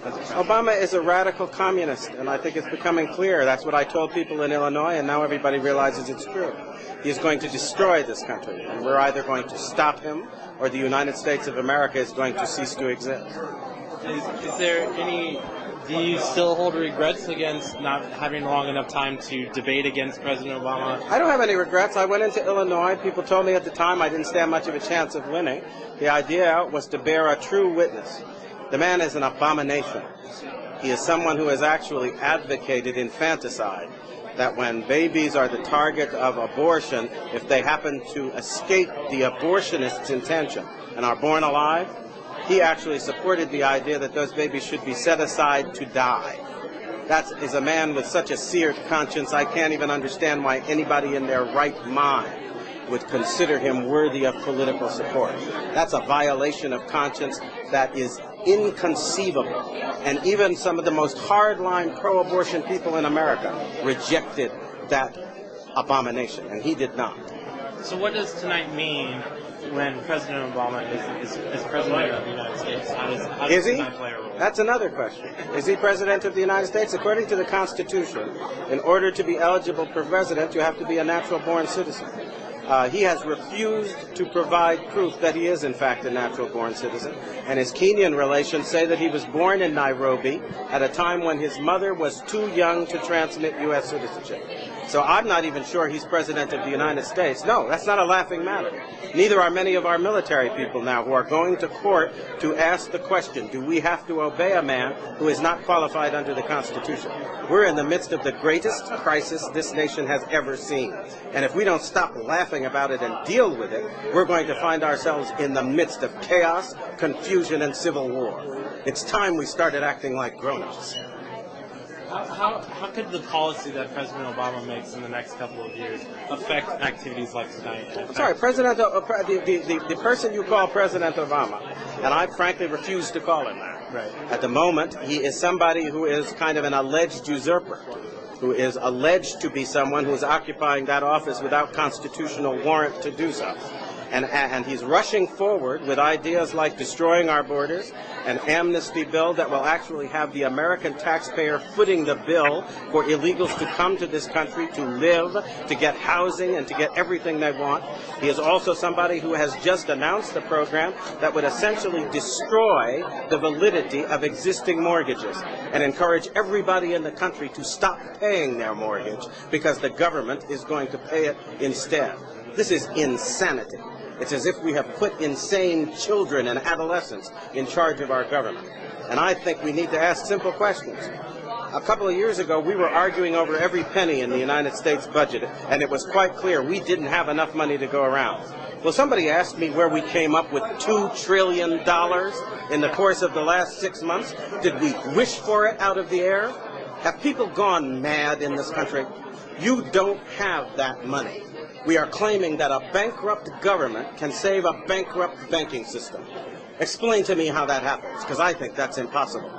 as a president? Obama is a radical communist, and I think it's becoming clear. That's what I told people in Illinois, and now everybody realizes it's true. He is going to destroy this country, and we're either going to stop him or the United States of America is going to cease to exist. Is there any... Do you still hold regrets against not having long enough time to debate against President Obama? I don't have any regrets. I went into Illinois. People told me at the time I didn't stand much of a chance of winning. The idea was to bear a true witness. The man is an abomination. He is someone who has actually advocated infanticide, that when babies are the target of abortion, if they happen to escape the abortionist's intention and are born alive, he actually supported the idea that those babies should be set aside to die. That is a man with such a seared conscience, I can't even understand why anybody in their right mind would consider him worthy of political support. That's a violation of conscience that is inconceivable. And even some of the most hardline pro-abortion people in America rejected that abomination, and he did not. So what does tonight mean when President Obama is President of the United States? How does tonight play a role? That's another question. Is he President of the United States? According to the Constitution, in order to be eligible for president, you have to be a natural-born citizen. He has refused to provide proof that he is, in fact, a natural-born citizen. And his Kenyan relations say that he was born in Nairobi at a time when his mother was too young to transmit U.S. citizenship. So I'm not even sure he's President of the United States. No, that's not a laughing matter. Neither are many of our military people now who are going to court to ask the question, do we have to obey a man who is not qualified under the Constitution? We're in the midst of the greatest crisis this nation has ever seen. And if we don't stop laughing about it and deal with it, we're going to find ourselves in the midst of chaos, confusion, and civil war. It's time we started acting like grown-ups. How could the policy that President Obama makes in the next couple of years affect activities like tonight? I'm sorry, the person you call President Obama, and I frankly refuse to call him that. Right. At the moment, he is somebody who is kind of an alleged usurper, who is alleged to be someone who is occupying that office without constitutional warrant to do so. And he's rushing forward with ideas like destroying our borders, an amnesty bill that will actually have the American taxpayer footing the bill for illegals to come to this country to live, to get housing, and to get everything they want. He is also somebody who has just announced a program that would essentially destroy the validity of existing mortgages and encourage everybody in the country to stop paying their mortgage because the government is going to pay it instead. This is insanity. It's as if we have put insane children and adolescents in charge of our government. And I think we need to ask simple questions. A couple of years ago, we were arguing over every penny in the United States budget, and it was quite clear we didn't have enough money to go around. Well, somebody asked me where we came up with $2 trillion in the course of the last 6 months. Did we wish for it out of the air? Have people gone mad in this country? You don't have that money. We are claiming that a bankrupt government can save a bankrupt banking system. Explain to me how that happens, because I think that's impossible.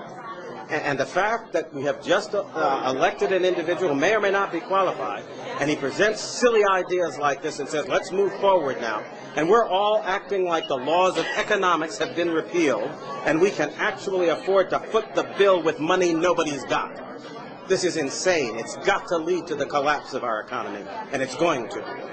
And the fact that we have just elected an individual who may or may not be qualified, and he presents silly ideas like this and says, let's move forward now, and we're all acting like the laws of economics have been repealed, and we can actually afford to foot the bill with money nobody's got. This is insane. It's got to lead to the collapse of our economy, and it's going to.